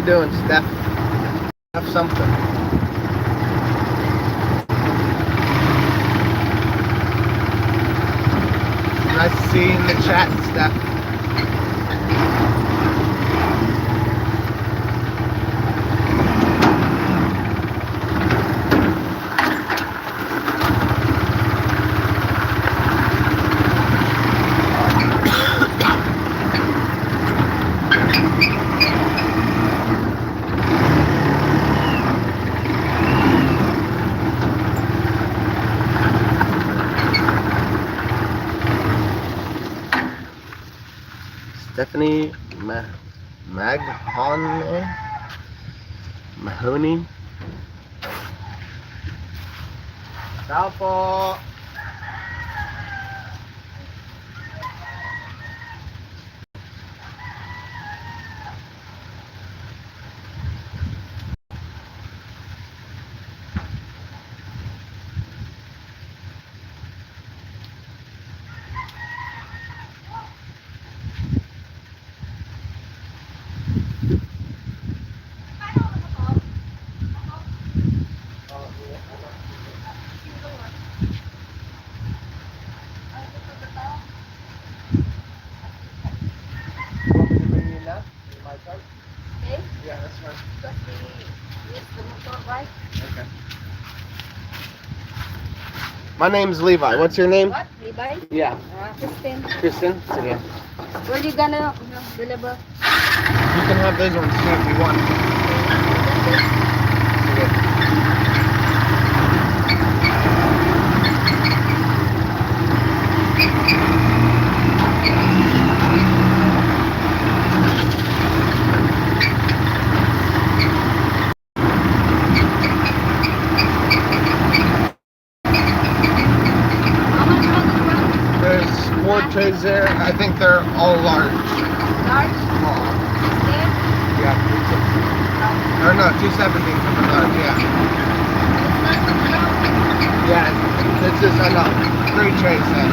doing, Steph? Have something. Nice to see you in the chat, Steph. Stephanie Mahoney. Ciao po. Yeah, that's fine. Because we use the motor bike. Okay. My name's Levi. What's your name? What? Levi? Yeah. Kristen. Kristen? Sige. Where you gonna deliver? You can have those ones too if you want. Sige. How much was it, bro? There's 4 trays there. I think they're all large. Large? Small. There? Yeah. 260. Or no, 270 for the large, yeah. Yeah, this is enough. 3 trays then.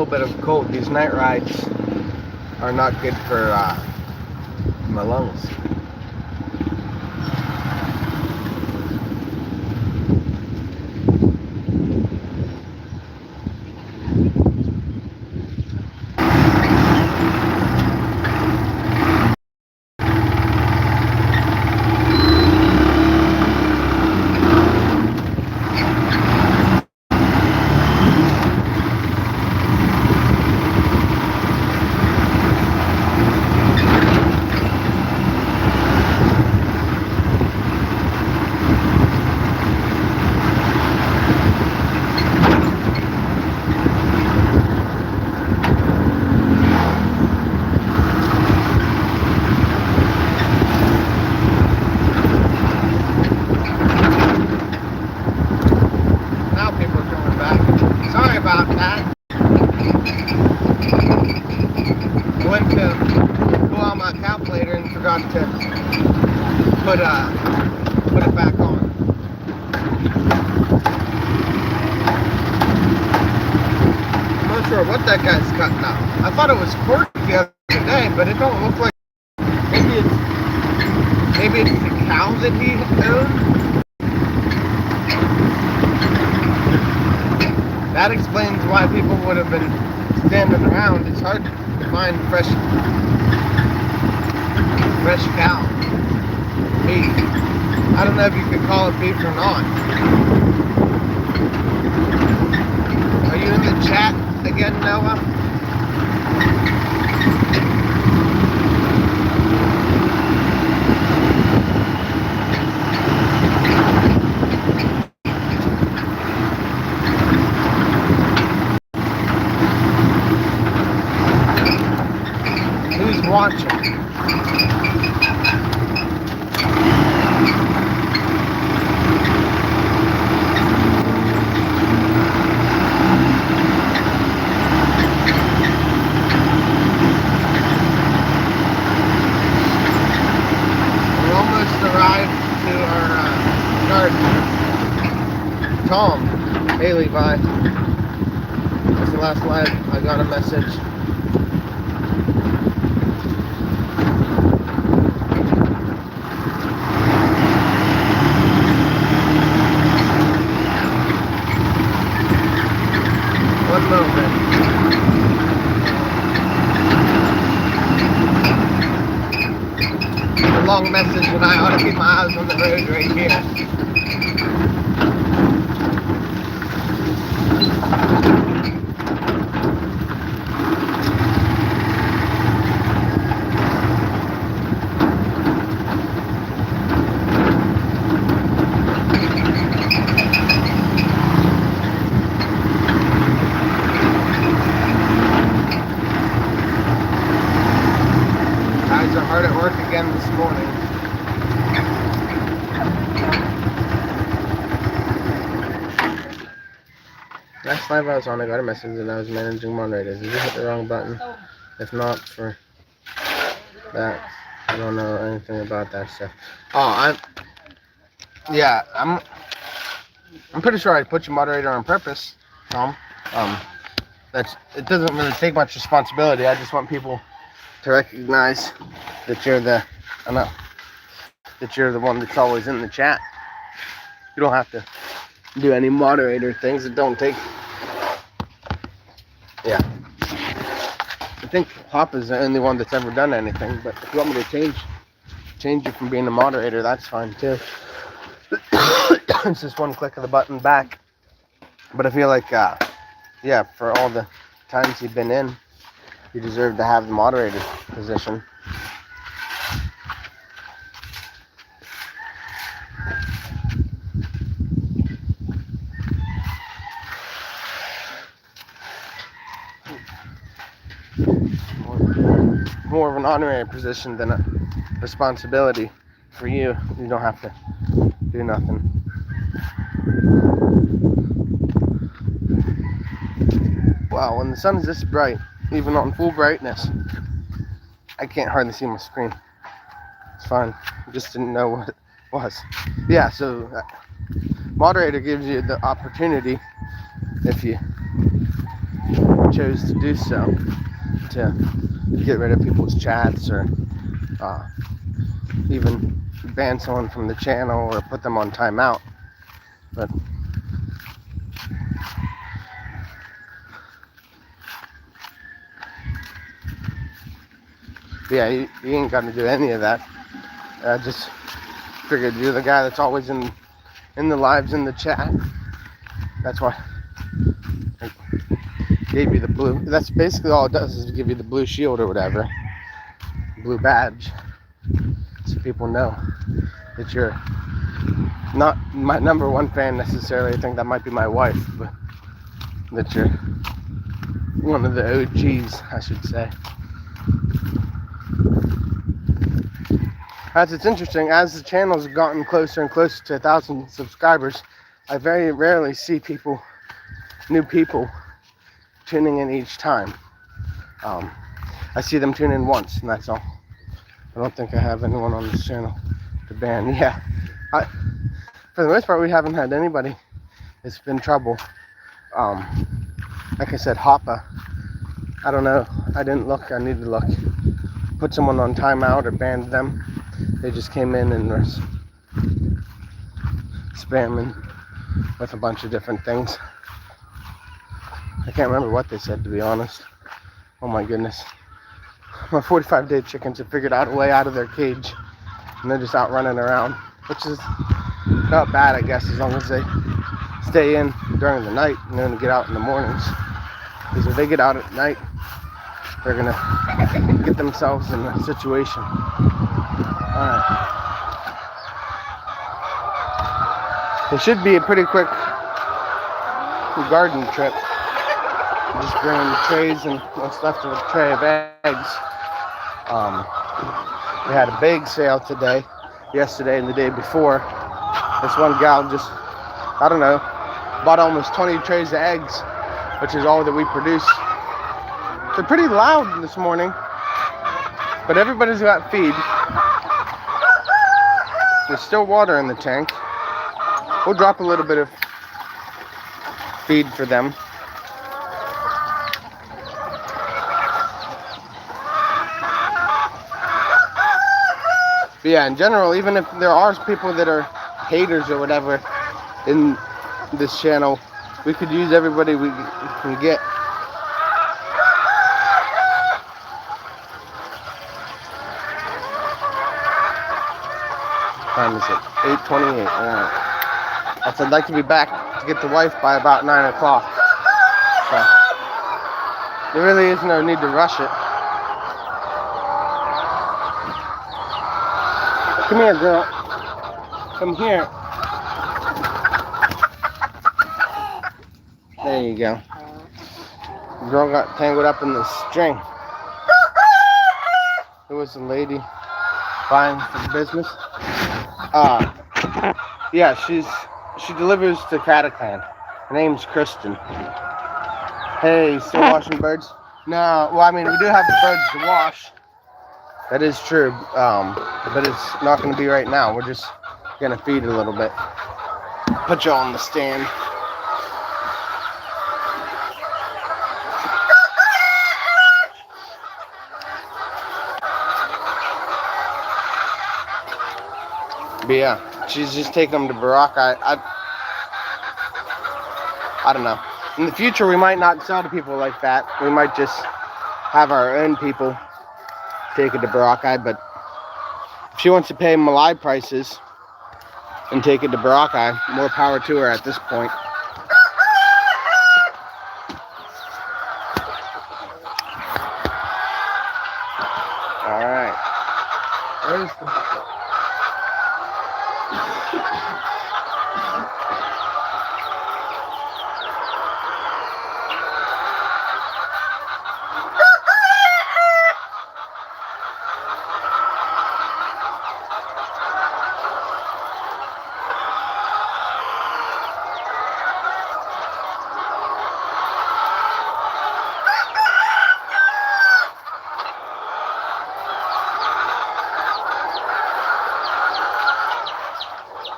little bit of cold. These night rides are not good for my lungs. Now people are coming back. Sorry about that. I went to go on my calculator and forgot to put it back on. I'm not sure what that guy's cutting out. I thought it was pork the other day, but it don't look like. Maybe it's the cow that he owned. That explains why people would have been standing around. It's hard to find fresh cow beef. I don't know if you could call it beef or not. Are you in the chat again, Noah? Who's watching? We almost arrived to our garden. Tom, hey Levi. That's the last live. I got a message. One moment. A long message when I ought to keep my eyes on the road right here. Guys are hard at work again this morning. Last live I was on, I got a message that I was managing moderators. Did you hit the wrong button? If not, for that, I don't know anything about that stuff. Oh, I'm pretty sure I put you moderator on purpose, Tom. It doesn't really take much responsibility. I just want people to recognize that you're the one that's always in the chat. You don't have to do any moderator things. It don't take. Yeah. I think Hop is the only one that's ever done anything. But if you want me to change you from being a moderator, that's fine too. It's just one click of the button back. But I feel like, yeah, for all the times you've been in, you deserve to have the moderator position. More of an honorary position than a responsibility for you. You don't have to do nothing. Wow, when the sun is this bright, even on full brightness, I can't hardly see my screen. It's fine. I just didn't know what it was. Yeah, so moderator gives you the opportunity, if you chose to do so, to get rid of people's chats or even ban someone from the channel or put them on timeout. But yeah, you ain't got to do any of that. I just figured you're the guy that's always in the lives, in the chat. That's why I gave you the blue. That's basically all it does, is give you the blue shield or whatever, blue badge, so people know that you're not my #1 fan necessarily. I think that might be my wife, but that you're one of the OGs, I should say. As it's interesting, as the channel's gotten closer and closer to 1,000 subscribers, I very rarely see new people tuning in each time. I see them tune in once, and that's all. I don't think I have anyone on this channel to ban. Yeah, for the most part, we haven't had anybody. It's been trouble. Like I said, Hoppa, I don't know. I didn't look. I need to look. Put someone on timeout or banned them. They just came in and were spamming with a bunch of different things. I can't remember what they said, to be honest. Oh my goodness. My 45-day chickens have figured out a way out of their cage, and they're just out running around, which is not bad, I guess, as long as they stay in during the night and then get out in the mornings. Because if they get out at night, they're gonna get themselves in a situation. Alright. It should be a pretty quick garden trip. Just bringing the trays and what's left of a tray of eggs. We had a big sale today, yesterday and the day before. This one gal just, I don't know, bought almost 20 trays of eggs, which is all that we produce. They're pretty loud this morning, but everybody's got feed. There's still water in the tank. We'll drop a little bit of feed for them. But yeah, in general, even if there are people that are haters or whatever in this channel, we could use everybody we can get. What time is it? 8:28. Alright. I'd like to be back to get the wife by about 9 o'clock. So there really is no need to rush it. Come here, girl. Come here. There you go. The girl got tangled up in the string. There was a lady buying for the business. Yeah, she delivers to Aklan. Her name's Kristen. Hey, still washing birds? No, well, I mean, we do have the birds to wash. That is true, but it's not going to be right now. We're just going to feed a little bit. Put you on the stand. But yeah, she's just taking them to Barack. I don't know. In the future, we might not sell to people like that. We might just have our own people take it to Barack, but if she wants to pay Malai prices and take it to Barack, more power to her at this point. Alright. Where's the...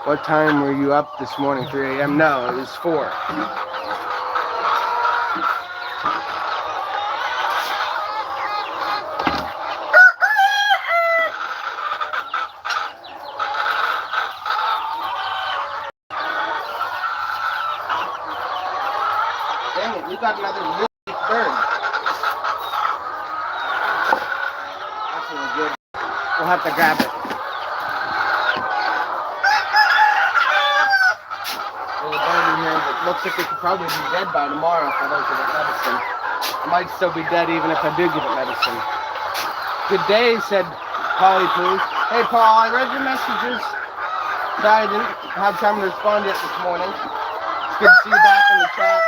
What time were you up this morning? 3 a.m.? No, it was 4. Wait, we got another really big bird. That's really good. We'll have to grab it. There's a bird in here that looks like it could probably be dead by tomorrow if I don't give it medicine. It might still be dead even if I do give it medicine. Good day, said Polly Poo. Hey Paul, I read your messages. Sorry I didn't have time to respond yet this morning. It's good to see you back in the chat.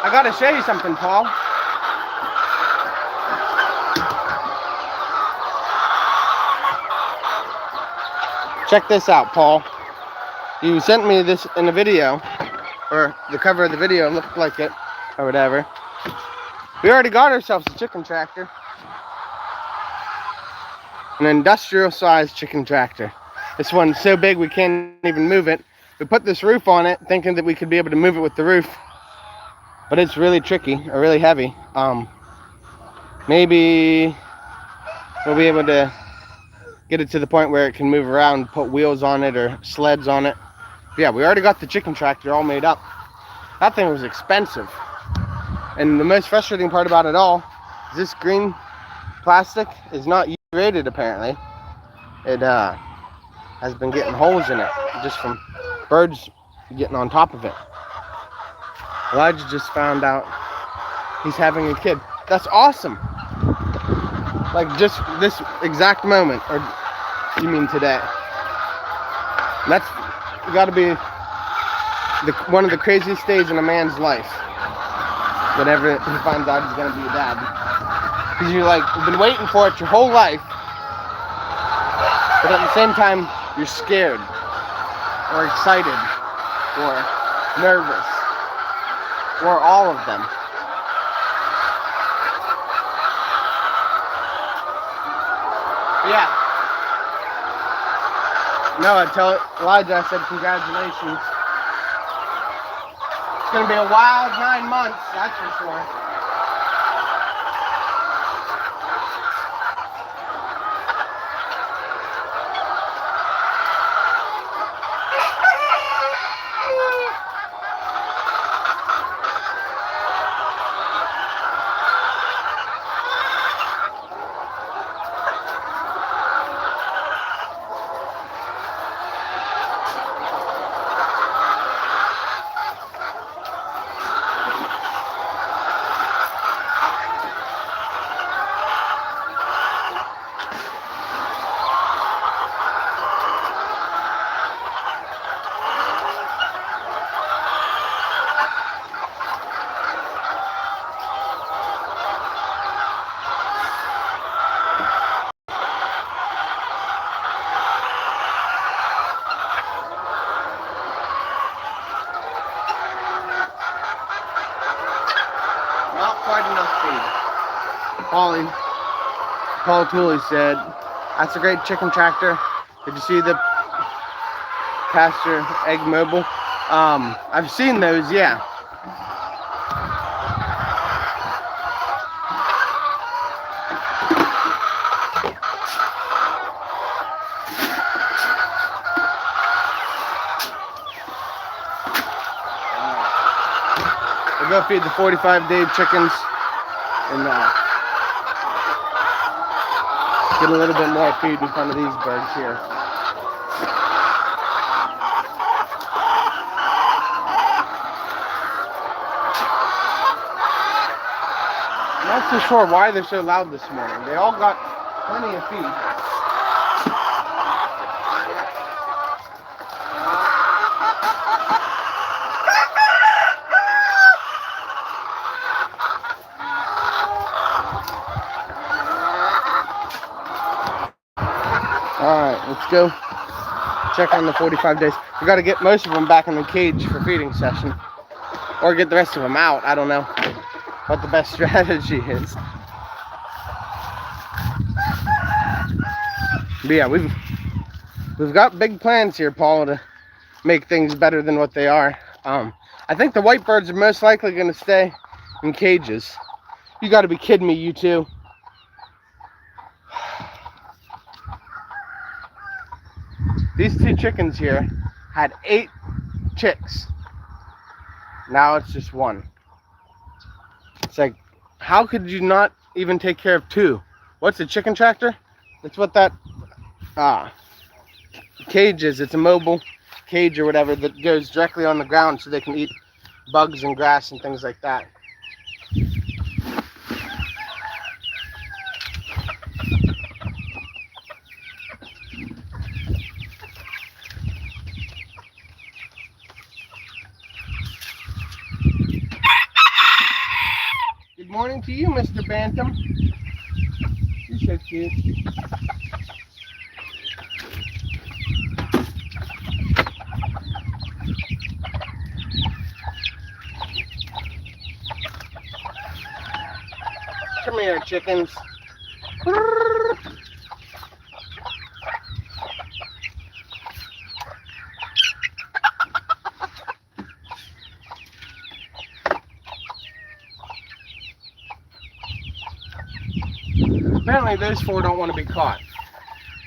I gotta show you something, Paul. Check this out, Paul. You sent me this in a video, or the cover of the video looked like it, or whatever. We already got ourselves a chicken tractor. An industrial-sized chicken tractor. This one's so big we can't even move it. We put this roof on it, thinking that we could be able to move it with the roof. But it's really tricky, or really heavy. Maybe we'll be able to get it to the point where it can move around, put wheels on it or sleds on it. But yeah, we already got the chicken tractor all made up. That thing was expensive. And the most frustrating part about it all is this green plastic is not rated apparently. It has been getting holes in it just from birds getting on top of it. Elijah just found out he's having a kid. That's awesome. Like just this exact moment, or you mean today? And that's got to be one of the craziest days in a man's life. Whenever he finds out he's gonna be a dad, because you're like, you've been waiting for it your whole life, but at the same time you're scared, or excited, or nervous, or all of them. Yeah. No, I tell Elijah, I said congratulations. It's going to be a wild 9 months, that's for sure. Not quite enough feed. Paul Tooley said, that's a great chicken tractor. Did you see the pasture egg mobile? I've seen those, yeah. We'll go feed the 45-day chickens and get a little bit more feed in front of these birds here. I'm not so sure why they're so loud this morning. They all got plenty of feed. Alright, let's go check on the 45 days. We got to get most of them back in the cage for feeding session. Or get the rest of them out. I don't know what the best strategy is. But yeah, we've got big plans here, Paul, to make things better than what they are. I think the white birds are most likely going to stay in cages. You got to be kidding me, you two. These two chickens here had 8 chicks. Now it's just 1. It's like, how could you not even take care of two? What's a chicken tractor? That's what that cage is. It's a mobile cage or whatever that goes directly on the ground so they can eat bugs and grass and things like that. Good morning to you, Mr. Bantam. You're so cute. Come here, chickens. Apparently those four don't want to be caught.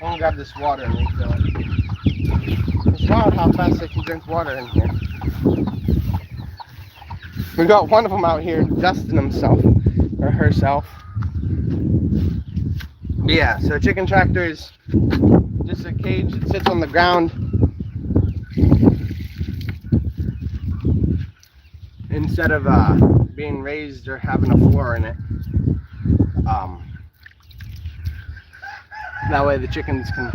I'm gonna grab this water and refill it. It's wild how fast they can drink water in here. We got one of them out here dusting himself or herself. But yeah, so a chicken tractor is just a cage that sits on the ground instead of being raised or having a floor in it. That way the chickens can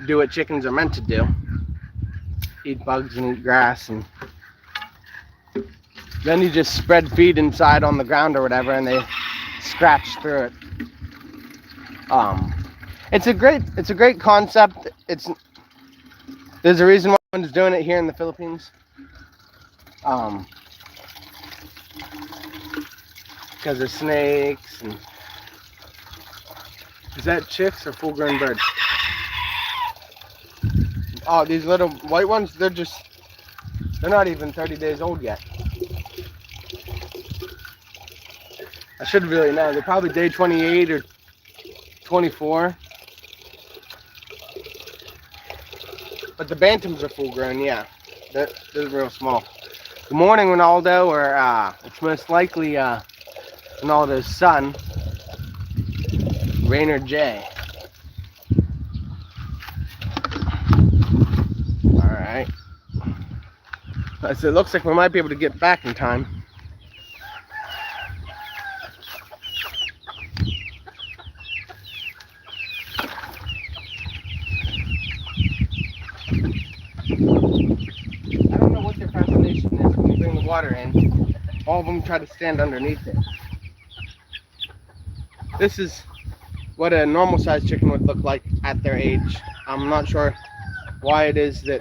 do what chickens are meant to do. Eat bugs and eat grass, and then you just spread feed inside on the ground or whatever and they scratch through it. It's a great concept. There's a reason why one's doing it here in the Philippines. Because of snakes and is that chicks or full-grown birds? Oh, these little white ones, they're not even 30 days old yet. I should really know. They're probably day 28 or 24. But the bantams are full grown, yeah. They're real small. Good morning, Ronaldo, or it's most likely Ronaldo's son, Rainer J. Alright. So it looks like we might be able to get back in time. I don't know what their fascination is when you bring the water in. All of them try to stand underneath it. This is what a normal sized chicken would look like at their age. I'm not sure why it is that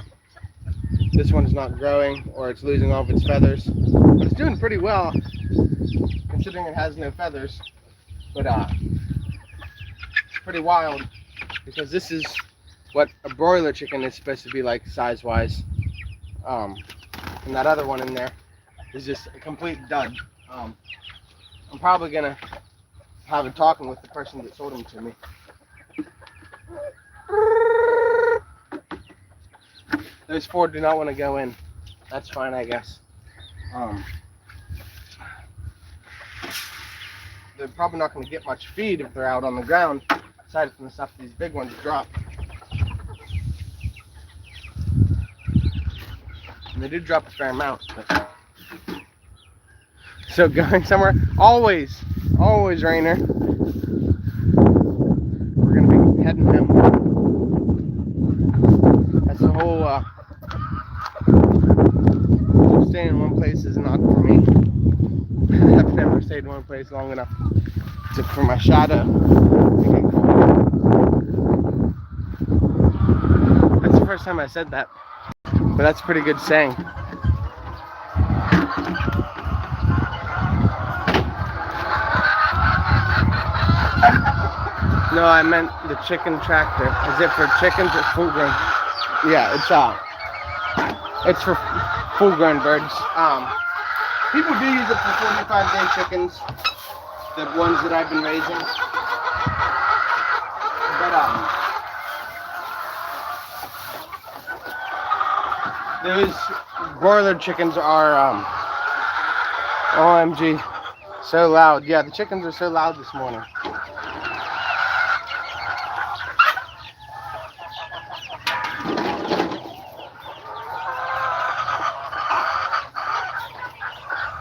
this one's not growing or it's losing all of its feathers, but it's doing pretty well considering it has no feathers. But it's pretty wild because this is what a broiler chicken is supposed to be like size wise, and that other one in there is just a complete dud. I'm probably gonna have a talking with the person that sold them to me. Those four do not want to go in. That's fine, I guess. They're probably not going to get much feed if they're out on the ground, aside from the stuff these big ones drop. And they do drop a fair amount. But... So going somewhere, always Rainer. We're going to be heading home. That's the whole staying in one place is not for me. I've never stayed in one place long enough for my shadow to get cold. That's the first time I said that, but that's a pretty good saying. No, I meant the chicken tractor. Is it for chickens or full grown? Yeah, it's for full grown birds. People do use it for 45-day chickens, the ones that I've been raising. But those broiler chickens are OMG. So loud. Yeah, the chickens are so loud this morning.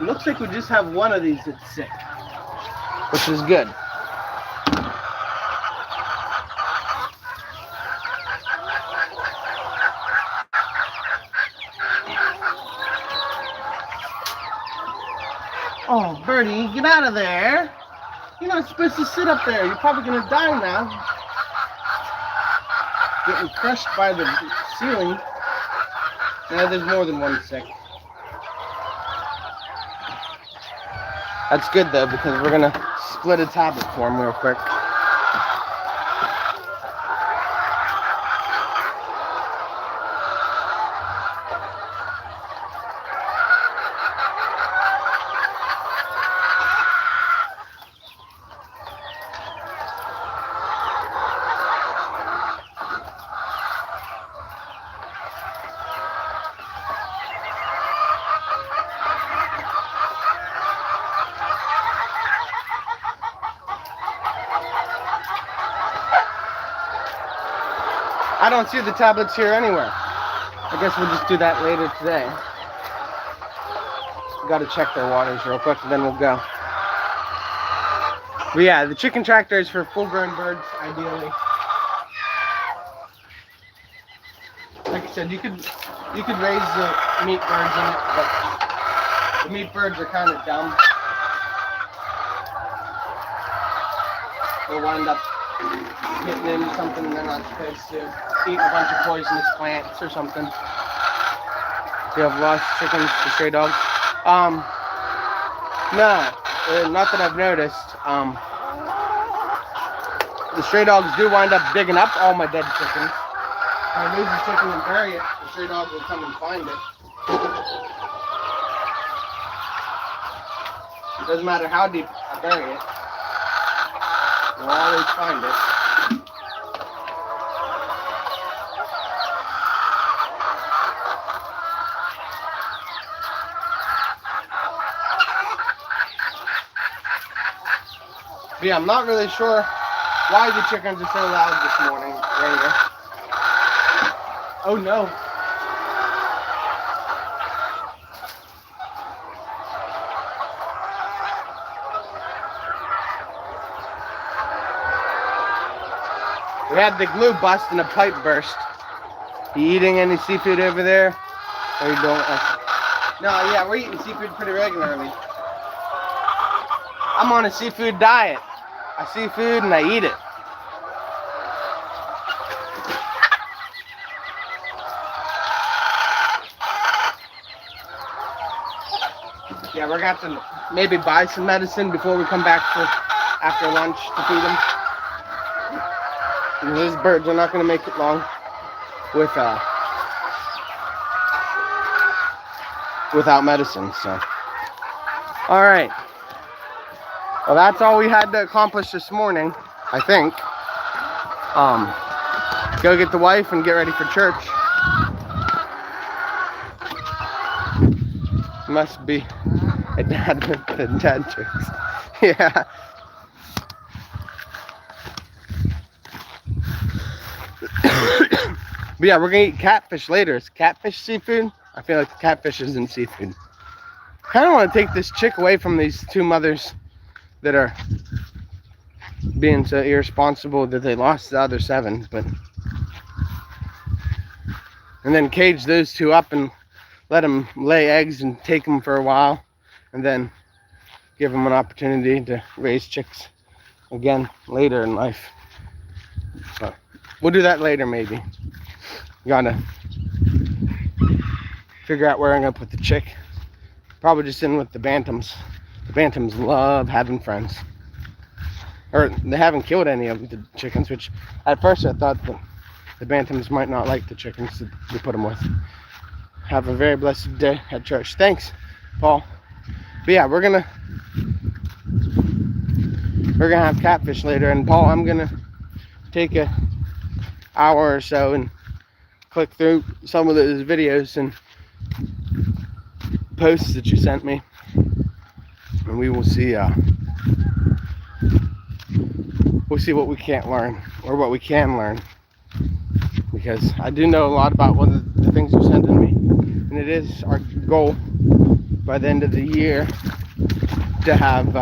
It looks like we just have one of these that's sick, which is good. Oh, Birdie, get out of there. You're not supposed to sit up there. You're probably going to die now. Getting crushed by the ceiling. Yeah, there's more than one sick. That's good, though, because we're going to split a tablet for him real quick. I don't see the tablets here anywhere. I guess we'll just do that later today. We got to check their waters real quick and then we'll go. But yeah, the chicken tractor is for full-grown birds, ideally. Like I said, you could raise the meat birds in it, but the meat birds are kind of dumb. They'll wind up getting into something they're not supposed to, eating a bunch of poisonous plants or something. You have lost chickens to stray dogs? No, not that I've noticed. The stray dogs do wind up digging up all my dead chickens. If I lose a chicken and bury it, the stray dog will come and find it. It doesn't matter how deep I bury it. We'll always find it. But yeah, I'm not really sure why the chickens are so loud this morning, Ranger. Oh no. We had the glue bust and a pipe burst. You eating any seafood over there? Or you don't? No, yeah, we're eating seafood pretty regularly. I'm on a seafood diet. I see food and I eat it. Yeah, we're going to have to maybe buy some medicine before we come back for after lunch to feed them. And those birds are not going to make it long without medicine. So, all right. Well, that's all we had to accomplish this morning, I think. Go get the wife and get ready for church. Must be a dad with the dad jokes. Yeah. But yeah, we're gonna eat catfish later. Is catfish seafood? I feel like the catfish isn't seafood. Kind of want to take this chick away from these two mothers that are being so irresponsible that they lost the other 7, and then cage those 2 up and let them lay eggs and take them for a while, and then give them an opportunity to raise chicks again later in life. But we'll do that later, maybe. Gotta figure out where I'm gonna put the chick. Probably just in with the bantams. The bantams love having friends. Or they haven't killed any of the chickens, which at first I thought that the bantams might not like the chickens that we put them with. Have a very blessed day at church. Thanks, Paul. But yeah, we're gonna have catfish later, and Paul, I'm gonna take a hour or so and click through some of those videos and posts that you sent me. and we will see. We'll see what we can't learn, or what we can learn, because I do know a lot about one of the things you're sending me, and it is our goal by the end of the year to have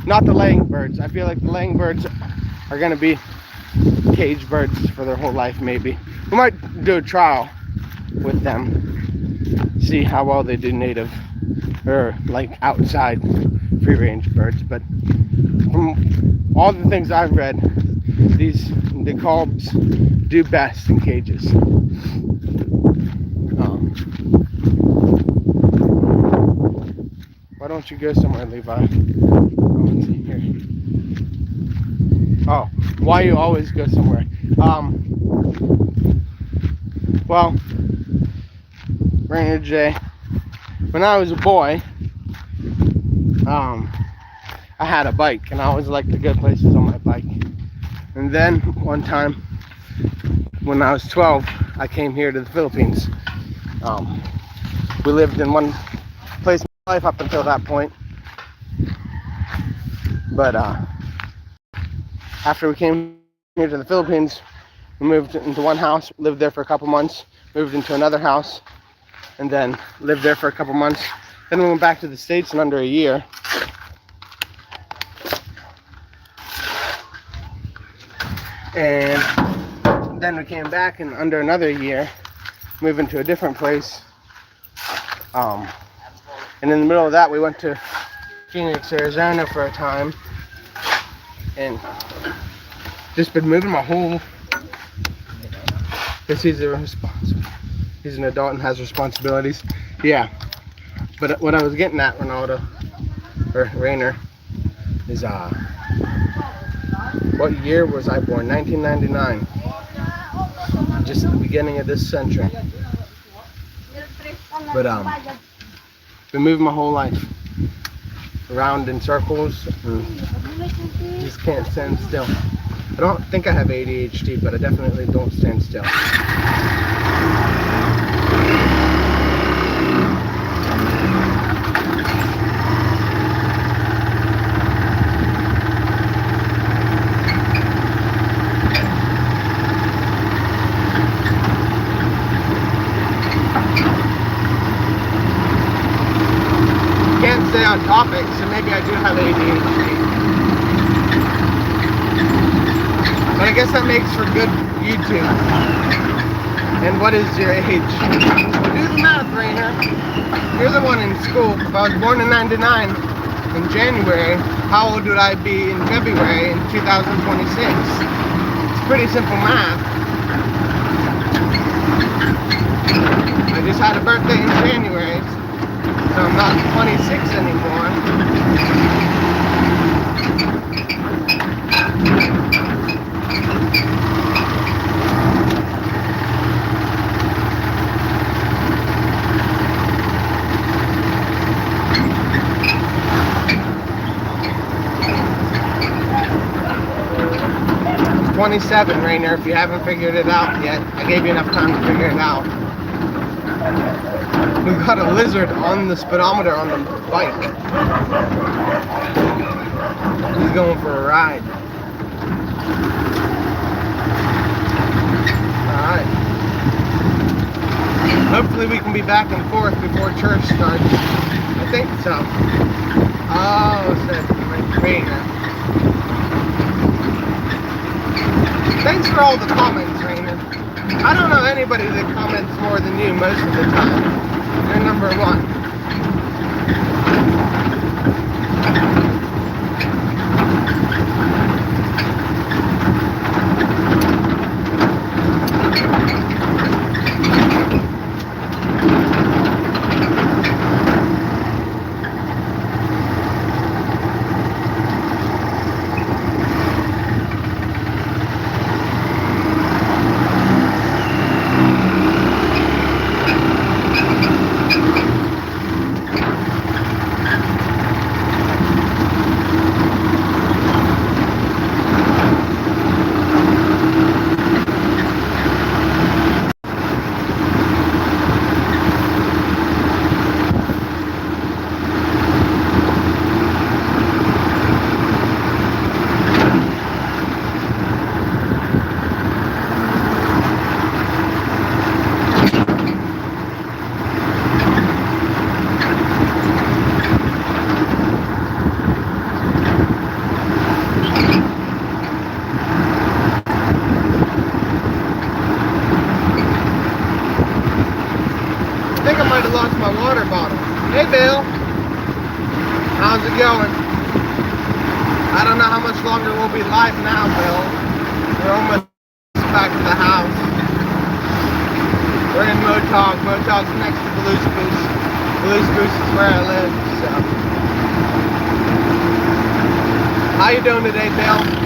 not the laying birds. I feel like the laying birds are going to be cage birds for their whole life. Maybe we might do a trial with them, see how well they do native or like outside free range birds. But from all the things I've read, the cobs do best in cages. Why don't you go somewhere, Levi? Here. Oh, why you always go somewhere? Well, Rainer J, when I was a boy, I had a bike, and I always liked to go places on my bike. And then one time, when I was 12, I came here to the Philippines. We lived in one place in my life up until that point. But after we came here to the Philippines, we moved into one house, lived there for a couple months, moved into another house, and then lived there for a couple months. Then we went back to the States in under a year. And then we came back in under another year, moved into a different place. And in the middle of that, we went to Phoenix, Arizona for a time. And just been moving my whole, because he's an adult and has responsibilities. Yeah. But what I was getting at, Ronaldo, or Rainer, is what year was I born? 1999. Just the beginning of this century. But been moving my whole life around in circles, and just can't stand still. I don't think I have ADHD, but I definitely don't stand still. Can't stay on topic, so maybe I do have ADHD. But I guess that makes for good YouTube. And what is your age? Well, do the math, Rainer. You're the one in school. If I was born in 99, in January, how old would I be in February in 2026? It's pretty simple math. I just had a birthday in January, so I'm not 26 anymore. 27, Rainer, if you haven't figured it out yet. I gave you enough time to figure it out. We got a lizard on the speedometer on the bike. He's going for a ride. Alright. Hopefully we can be back and forth before church starts. I think so. Oh, said Rainer. Thanks for all the comments, Rainer. I don't know anybody that comments more than you most of the time. You're number one. Bill. How's it going? I don't know how much longer we'll be live now, Bill. We're almost back to the house. We're in Motog. Motog's next to Blue's Goose. Blue's Goose is where I live, so. How you doing today, Bill?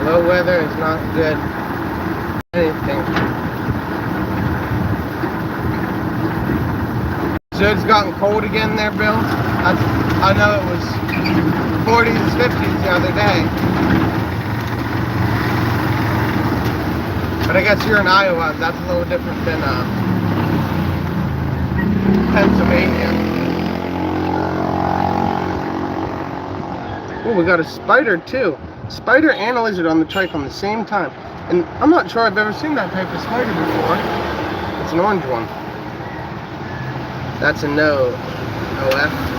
Low weather is not good. Anything. So it's gotten cold again there, Bill? I know it was 40s, 50s the other day. But I guess you're in Iowa. That's a little different than Pennsylvania. Oh, we got a spider too. Spider and a lizard on the trike on the same time. And I'm not sure I've ever seen that type of spider before. It's an orange one. That's a no. OF.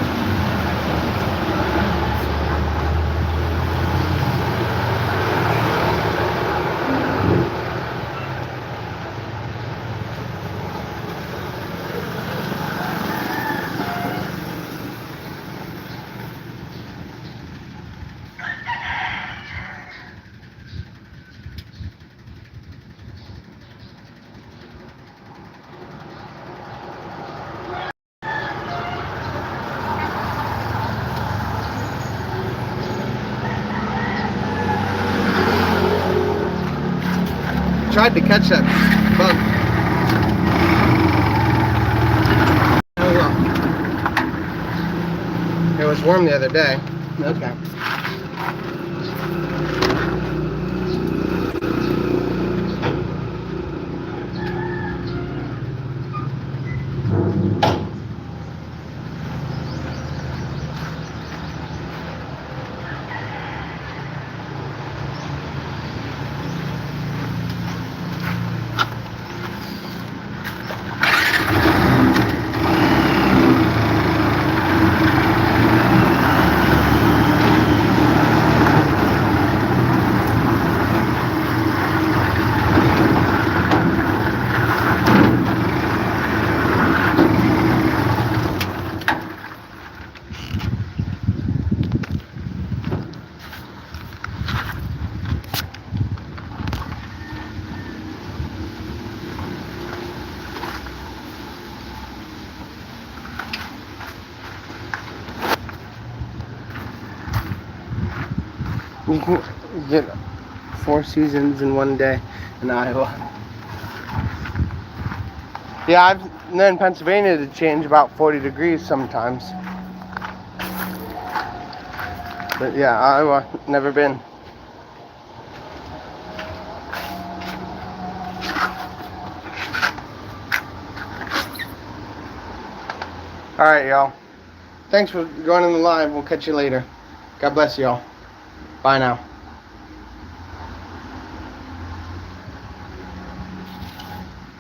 Tried to catch that bug. Oh well. It was warm the other day. Okay. You can get 4 seasons in one day in Iowa. Yeah, I've known Pennsylvania to change about 40 degrees sometimes. But yeah, Iowa, never been. Alright, y'all. Thanks for joining the live. We'll catch you later. God bless y'all. Bye now.